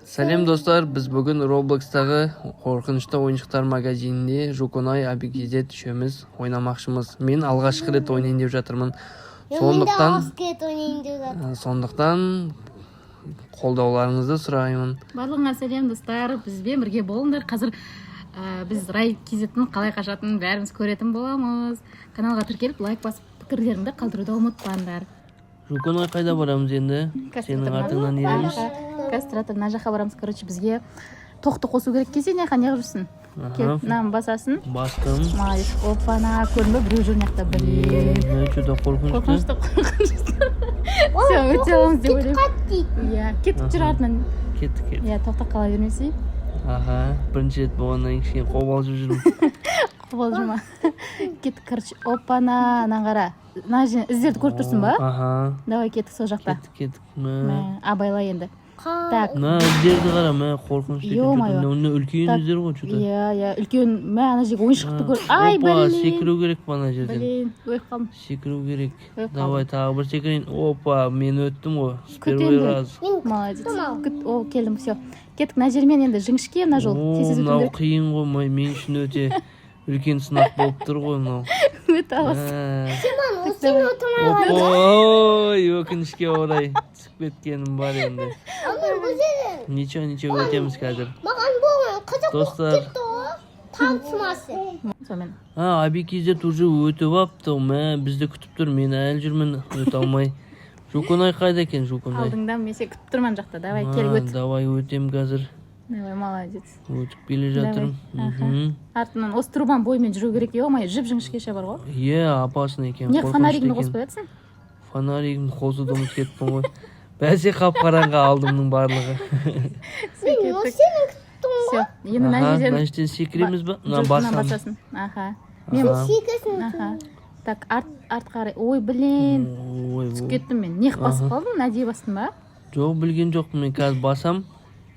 Сәлем достар, біз бүгін Roblox'тағы қорқынышты ойыншықтар магазинінде Жуконай Абикизет үшеуміз ойнамақшымыз. Мен алғашқы рет ойнайын деп жатырмын. Сондықтан қолдауларыңызды сұраймын. Барлығыңа сәлем достар, бізбен бірге болыңдар. Қазір біз Рай Кизеттің қалай қашатынын бәріміз көретін боламыз. Каналға тіркеліп, лайк басып, пікірлеріңді қалдыруды ұмытпаңдар. Жуконай қайда барамыз енді? Сенің артыңнан ереміз. Кастратор мына жаққа барамыз. Короче, бізге тоқты қосу керек келсе, не неғып жүрсін? Келіп, мынаны басасын. Бастым. Молодец. Опана, көрінбе, біреу жүр мына жақта. Что-то қорқынышты. Все, өте аламыз деп ойлаймын. Иә, кетіп жүр артынан. Кеттік. Иә, тоқтап қала бермесей. Бірінші рет болғаннан кейін қобалжып жүрмін. Қобалжыма. Кеттік, короче, опана, мынаны қара. Мына жерден іздерді көріп тұрсың ба? Давай кеттік сол жақта. Кеттік. Абайла енді. Так. Іздерді қара, қорқынышты екен. Үлкен іздер ғой. Иә, үлкен. Ана жерге ойыншықты көр. Ай, блин. Секіру керек па ана жерден? Блин, өйіп қалдым. Секіру керек. Давай, тағы бір секірейін. Опа, мен өттім ғой. Первый раз. Молодец. О, келдім, все. Кеттік, мына жермен енді жіңішке, мына жол. Мынау қиын ғой, мен үшін өте үлкен сынақ болып тұр ғой мынау. Өте аласың. Ой, өкінішке орай түсіп кеткенім бар енді. Ничего өтеміз қазір. Достар. Абикизет уже өтіп апты. Бізді күтіп тұр. Мен әлі жүрмін өте алмай. Жуконай қайда екен, Жуконай? Алдыңда месе күтіп тұрман жақта. Давай, кел өт. Давай өтем қазір. Давай, молодец. Өтіп келе жатырмын. Артынан осы трубан бойымен жүру керек. Ой, жіп жіңішкеше бар ғой. Опасно екен. Не фонаригіңді қоспай жатсың? Фонаригімді қосуды ұмытып кеттім ғой. Бәсе қап-қараңғы алдымның барлығы. Все, енді мына жерден секіреміз ба? Басасын. Так, арт қарай. Ой, блин. Түсіп кеттім мен. Неқ басып қалдым? Нәдей бастым ба? Жоқ, білген жоқпын. Мен қазір басам.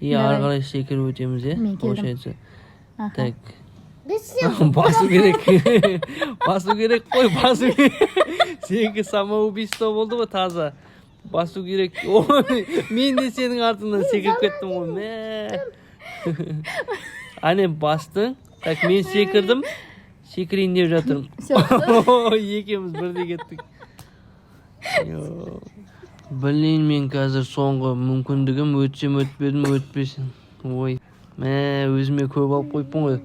Ары қарай секіріп өтеміз, Мен келдім. Так. Басу керек. Басу керек қой, басу керек. Сенікі самоубийство болды ғой таза. Басу керек. Ой, мен де сенің артыңнан секіріп кеттім ғой. Әне бастың. Так, мен секірдім. Секірейін деп жатырмын. Екеуміз бірде кеттік. Блин, мен қазір соңғы мүмкіндігім өтсем өтпедім, өтпесін. Ой, өзіме көп алып қойыппын ғой.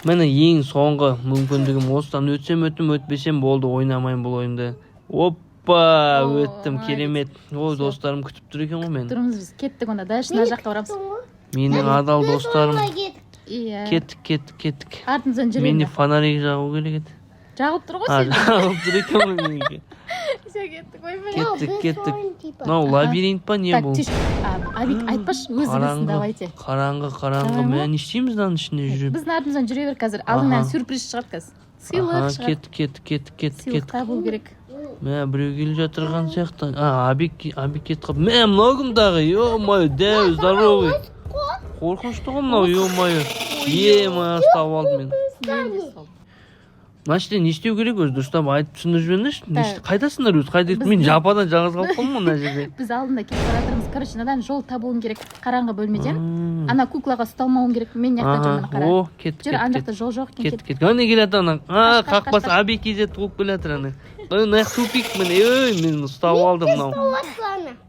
Мені ең соңғы мүмкіндігім осыдан өтсем өттім, өтпесем болды, ойнамайын бұл ойынды. Опа, өттім, керемет. Ой, достарым күтіп тұр екен ғой мен. Тұрмыз біз, кеттік онда, дәл шына жаққа барамыз. Менің адал достарым. Кеттік. Артымыздан жүрейін. Мені фонарик жағу керек еді. Жағып тұр ғой сен. Жағып тұр екен ғой менікі. Кеттік. Мынау лабиринт па не бұл? Абик, айтпашы, өзі білсін, давайте. Қараңғы. Мен не істейміз мынаның ішінде жүріп? Біздің артымыздан жүре бер қазір. Алдыңнан сюрприз шығарып қазір. Сыйлық шығарып. Кеттік. Сыйлық табу керек. Біреу келе жатырған сияқты. Абик кетіп қалып. Мынау кім дағы? Ё-мое, дәу, здоровый. Қорқынышты ғой мынау, ё-мое. Ұстап алдым мен. Мәште не істеу керек өзі? Дұрыстап айтып түсіндіріп жіберіңдерші. Қайдасыңдар өзі? Қайда еттім? Мен жападан жалғыз қалып қалдым мына жерде. Біз алдында кетіп баратырмыз. Короче, надан жол табуың керек. Қараңғы бөлмеден. Ана куклаға ұсталмауың керек. Мен яқтан жүрмін қара. Кеттік. Жүр, ана жақта жол жоқ екен. Кеттік. Ана келеді ана. Қақпас Абикизет туып келатыр ана. Мына тупик міне. Мен ұстап алдым мынау.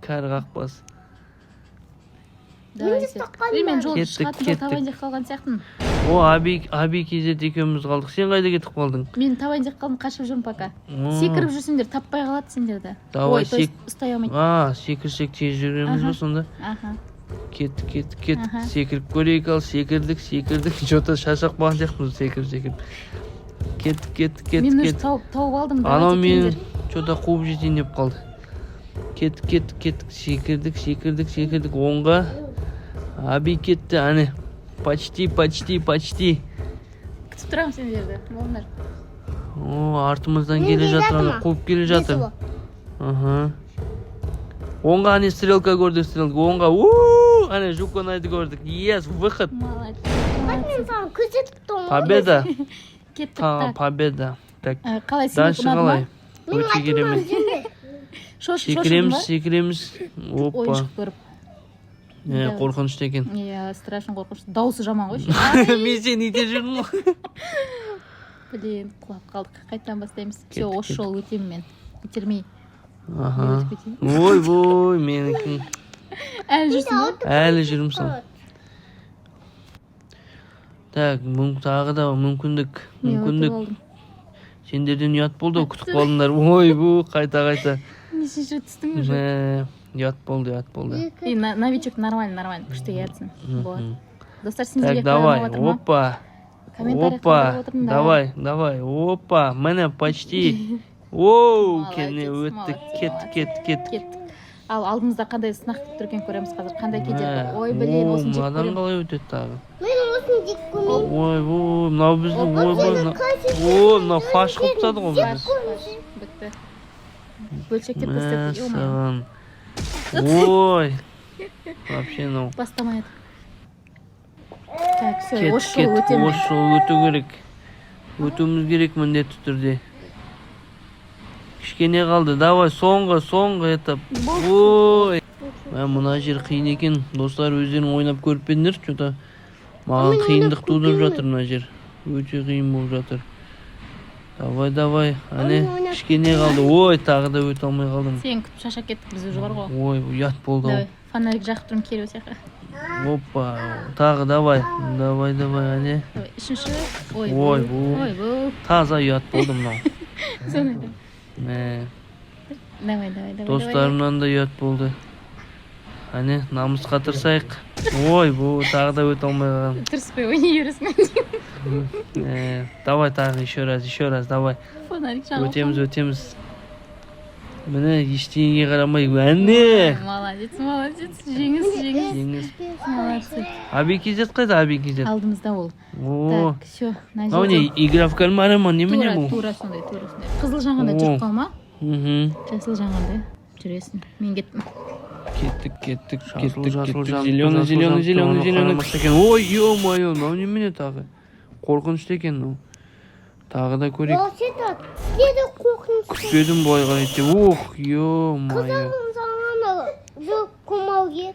Кәрі қақпас. Мен жол шығатын жол табайын деп қалған сияқтымын. Абикизет екеуміз қалдық. Сен қайда кетіп қалдың? Мен табайын деп қалдым, қашып жүрмін пока. Секіріп жүрсеңдер, таппай қалады сендерді. Ой, то есть ұстай алмайды. Секірсек тез жүреміз ба сонда? Кеттік. Секіріп көрейік ал, секірдік. Что-то шашақ болған сияқтымыз, секіріп. Кеттік. Мен өзі тауып алдым. Анау мен что-то қуып жетейін деп қалды. Кеттік. Секірдік. Оңға. Аби кетті, әне. Почти. Күтіп тұрам сендерді, болыңдар. Артымыздан келе жатыр, ана қуып келе жатыр. Оңға әне стрелка көрдік, оңға. Әне Жуконайды көрдік. Yes, выход. Победа. Кеттік. Победа. Дальше қалай? Өте керемет. Секіреміз. Опа. Ойыншық көріп. Коркунучтуу экен. Иә, страшно қорқынышты. Дауысы жаман ғой. Мен сени ите жүрдүм ғой. Блин, құлап қалдық. Қайтадан бастаймыз. Все, осы жол өтемін мен. Итермей. Аха. Ой, менікін. Әлі жүрсің ба? Әлі жүрмсің. Так, тағы да мүмкіндік. Сендерден ұят болды, күтіп қалдыңдар. Ой, қайта. Нешінші түстің уже? Ұят болды. И новичок нормально, күшті ерсін. Достар, Так, сендерге давай, қойылып отыр ма? опа. Комментарий қалдырып отырыңдар. Давай, опа. Міне, почти. Оу, кене Молодец, өтті, кет. Ал алдымызда қандай сынақ күтіп тұрген көреміз қазір. Қандай кедергі. Ой, блин, осыны жек Мынадан көрем. қалай өтеді тағы? Мен осыны жек көрмеймін. Ой, мынау бізді, мынау фаш қылып тастады ғой бізді. Бітті. Бөлшектеп тастады. Мәссаған. Ой, вообще мынау. Бастамай еді. Так, все, Кет, осы жол өтемін. осы жол өту керек. Өтуіміз керек міндетті түрде. Кішкене қалды, давай, соңғы этап. Ой, мына жер қиын екен. Достар, өздерің ойнап көріп пендер, что-то маған қиындық тудырып жатыр мына жер. Өте қиын болып жатыр. Давай, әне, кішкене қалды. Ой, тағы да өте алмай қалдым. Сен күтіп шашақ кеттік, біз уже бар ғой. Ой, ұят болды. Давай, фонарик жақып тұрым келу сияқты. Опа, тағы давай, әне. Давай, үшінші. Ой, бұл. Таза ұят болды мынау. Соны айдам. Давай. Достарымнан да ұят болды. Әне, намысқа тырсайық. Ой, бұл тағы да өте алмай қалған. Тырыспай ойнай бересің. Давай тағы, еще раз, давай. Фонарик жағып. Өтеміз. Міне, ештеңеге қарамай. Әне! Молодец. Жеңіс. Молодцы. Абикизет қайда, Абикизет? Алдымызда ол. О, Так, все. мынау не, игра в кальмара ма, немене бұл? Тура сондай. Қызыл жаңғанда жүріп қалма. Жасыл жаңғанда жүресің. Мен кеттім. Кеттік. Зеленый. Ой, ё-моё, мынау немене тағы? Қорқынышты екен мынау. Тағы да көрейік. Деді қорқынышты. Күтпедім бұлай қарайды. Ох, ё-моё. Қызағым саған жоқ көмауге.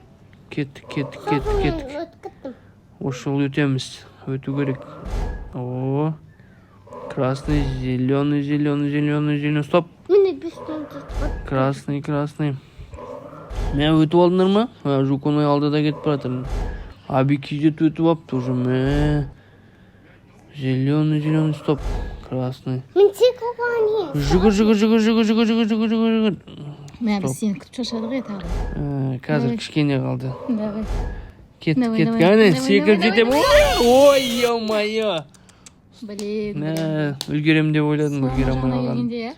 Кеттік. Өткіттім. Осы жол өту керек. О, красный, зеленый. Стоп. Мені бестен тұтқат. Красный. Мен өтіп алдыңдар ма? Жуконой алдыда кетіп баратыр. Абикизет өтіп апты уже. Зеленый, стоп. Красный. Мен тек оған Жүгір. Мен біз сені күтіп шашадық тағы. Қазір кішкене қалды. Давай. Кеттік. Әне, секіріп жетем. Ой, ё-моё. Блин. Үлгерем деп ойладым, үлгере алмай Жаңа қалғаным. келгенде,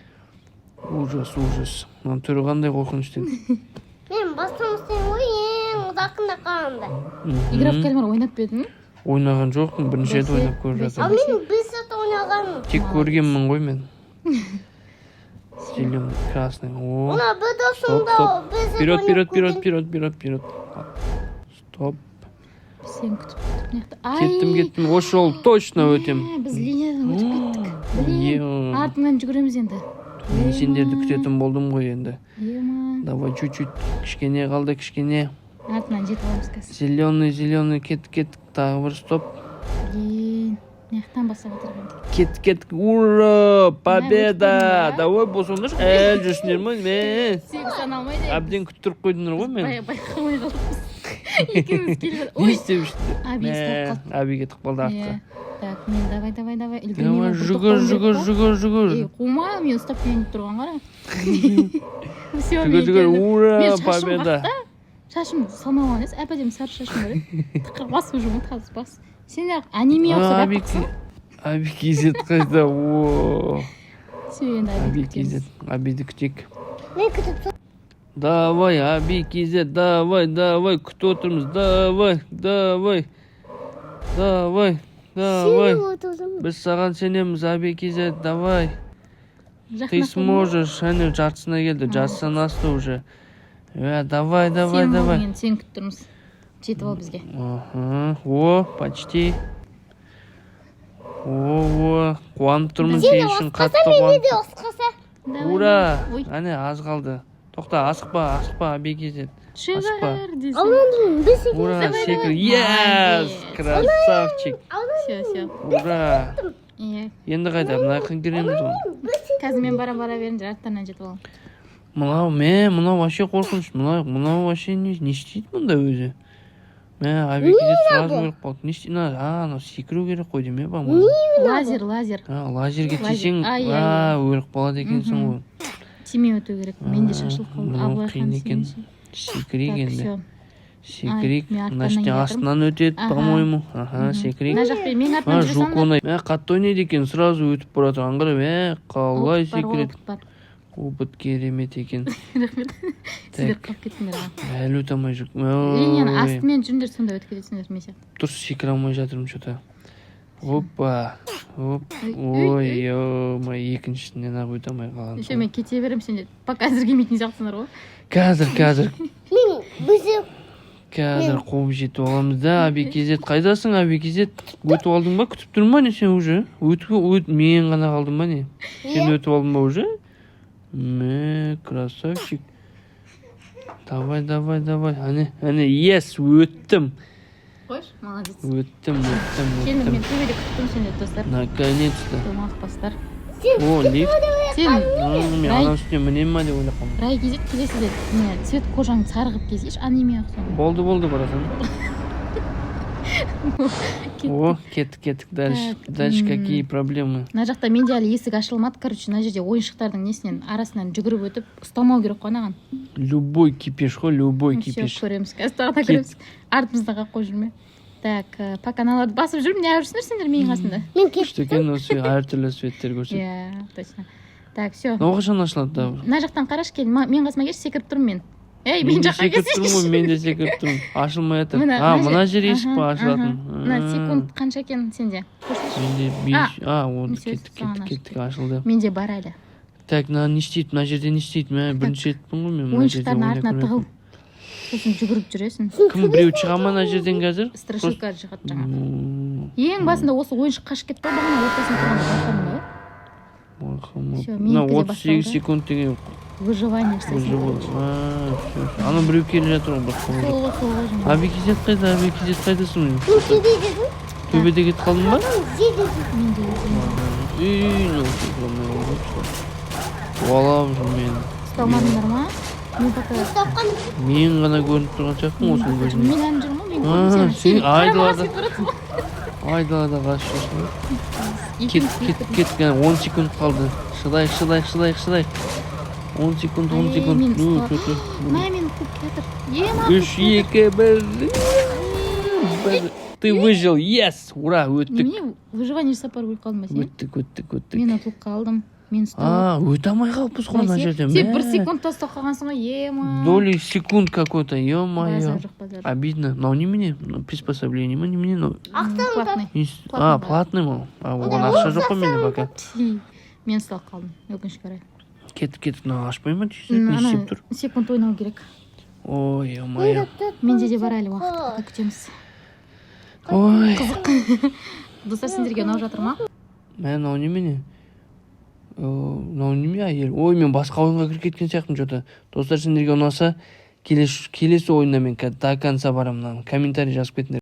Ужас. Мынау түрі қандай қорқынышты. Мен бастамастан ең ұзақында қаламды. Игра в кальмар ойнап бедің? Ойнаған жоқпын, бірінші рет ойнап көріп Ал жатырмын. мен бес сәт ойнағанмын. Тек көргенмін ғой мен. Зеленый, красный. О, Ona bir dosumda вперед. Стоп. Сен күтіп. Кеттім. Осы жол точно өтем. Біз линиядан өтіп кеттік. Блин, артынан жүгіреміз енді. Мен сендерді күтетін болдым ғой енді. Ема. Давай, чуть-чуть. Кішкене қалды, кішкене. Артынан жетіп аламыз қазір. Зеленый, кеттік. Тағы бір стоп. Блин, маяқтан басып отырған. Кеттік. Ура! Победа! Давай, босыңдар. Жүрсіңдер ме? Сегіз саналмайды. Әбден күттіріп қойдыңдар ғой мен. Байқамай қалыппыз. Екеуміз келіп. Не істеп Аби ұстап қалды. Аби кетіп қалды артқа. Так, мен давай. Давай, Үлгермеймін. жүгір. Қума, мен ұстап күйініп тұрған қара. Жүгір. Ура! Победа! Шашым салмаған ес, әп-әдемі сары шашым бар еді. Тықыр бас ұжымы, тазы бас. Сен де аниме ұқсап әппісің. Абикизет қайда? Все, енді Абикизет. Абиді күтек. Ne kütüp Давай, Абикизет, давай. Күтіп отырмыз. Давай. Біз саған сенеміз, Абикизет, давай. Ты сможешь. Әне жартысына келді. Жартысынан асты уже. Давай. Сен күтіп тұрмыз. Жетіп ал бізге. О, почти. Қуанып тұрмыз сен үшін, қатты қуанып. osqasa. Ура! Әне аз қалды. Тоқта, асықпа, ABKZ. Шығар дейсің. Алдым, біз Ура, Давай, секір. давай. Yes! Молодец. Красавчик. Все. Ура! Иә. Енді қайда, мына жаққа кіреміз ғой. Қазір мен бара берейін, жарықтарынан жетіп аламын. Мынау вообще қорқыныш. Мынау вообще не істейді мұнда өзі? ABKZ сразу өліп қалды. Не істейді? Анау секіру керек қой деме, по-моему. Лазер. Лазерге тисең, Ай. өліп қалады екенсің ғой. Тимей өту керек. Менде шашылып қалды. Мынау Абылай қиын хан екен. сенбесе. Секірейік Так, енді. все. Секірейік. Ай, мен Мына жерде артынан астынан өтеді, Ага. по-моему. Секірейік. Мына жақпен мен артынан жүрсем Жук ойнайды. Қатты ойнайды екен, сразу өтіп бара тұрған қарап, қалай секіреді. бар. Опыт керемет екен. Рахмет. Сіздер қалып кеттіңдер. Әлі өте алмай жүр. Ленин астымен жүріңдер, сонда өтіп кетесіңдер мен сияқты. Дұрыс секіре алмай жатырмын что-то. Опа. Ой, екіншісінен ақ өте алмай қалған. Еще мен кете беремін, сендер пока әзір келмейтін сияқтысыңдар ғой. Қазір мен бізде қуып жетіп аламыз да. ABKZ қайдасың? ABKZ өтіп алдың ба? Күтіп тұрмын ба не сен уже? Мен ғана қалдым ба не? Сен өтіп алдың ба уже? Красавчик. Давай. Әне, yes, өттім. Қойш, молодец. Өттім. Келдім, мен төбеде күттім сендер, достар. Наконец-то. Томақпастар. О, лифт. Сен Мен адам үстіне мінем ма деп ойлап қалдым. рай кезет келесіздер. Не, цвет кожаңды сарғып кезейші, анемия ұқсам. Болды барасың. О, кеттік. Дальше какие проблемы? Мына жақта менде әлі есік ашылмады. Короче, мына жерде ойыншықтардың несінен арасынан жүгіріп өтіп, ұстамау керек қой анаған. Любой кипиш қой, любой Все, кипиш. көреміз. Қазір тағы да көреміз. Артымызда қалып қой жүрме. Так, пока аналарды басып жүрмін, не жүрсіңдер сендер менің қасымда? мен Күшті екен, осы әртүрлі светтер көрсет. Иә, точно. Так, все. Қашан ашылады да? Мына жақтан қараш кел, мен қасыма келші, секіріп тұрмын мен. Ей, мен жаққа секіріп тұрмын ғой, келсейші. мен де секіріп тұрмын. Ашылмай жатыр. Мына жер есік па ашылатын? Мына секунд қанша екен сенде? Менде 5. Кеттік, ашылды. Менде бар әлі. Так, не істейді? Мына жерде не істейді? Бірінші реттің ғой мен мына жерде Ойыншықтардың артына ойнап тығыл. Сосын жүгіріп жүресің. Кім біреу шыға ма мына жерден қазір? Страшилка шығады жаңа. Ең басында осы ойыншық қашып кетті ғой, бағана ортасында тұрғанда байқадың ба? Всё, Мына менікі де 38 басталды. секунд деген Выживание жасайсың. ана біреу келе жатыр ғой бір Солға жаңа. ABKZ қайдасың? мен кеде дедім Төбеде кетіп қалдың ба? жеді Мен де Уалап жүр мен. ұсталмадыңдар ма? Мен пока... тапқан Мен ғана көрініп тұрған сияқтымын осы көзіме. Мен ән жүрмін ғой, мен көрдім Сен сені. айдалада қашып жүрсің. Кет, 10 секунд қалды. Шыдайық. 10 секунд. Мен көп кетір. 3, 2, 1. Ты выжил, yes! Ура, өттік. Немене выживание жасап барып өліп қалдым ба сен? Өттік. Мен ұтылып қалдым. Мен ұсталып. Өте алмай қалыппыз ғой мына жерде. Сен 1 секунд тастап қалғансың ғой, ема. Доли секунд какой-то, ё-моё. Базар жоқ, базар. Обидно. Но немене, приспособление ма, немене, но... Платный. Платный ма? Оған ақша жоқ қой менде пока. Мен ұсталып қалдым, өкінішке қарай. Кетіп, мына ашпай ма дейсің? Не істеп тұр? Секунд ойнау керек. Ой, ё-моё. Менде де бар әлі уақыт, күтеміз. Ой. Достар, сендерге ұнап жатыр ма? Мынау немене? Мынау неме әйел? Ой, мен басқа ойынға кіріп кеткен сияқтымын что-то. Достар, сендерге ұнаса, келесі ойында мен до конца барамын. Комментарий жазып кетіңдер.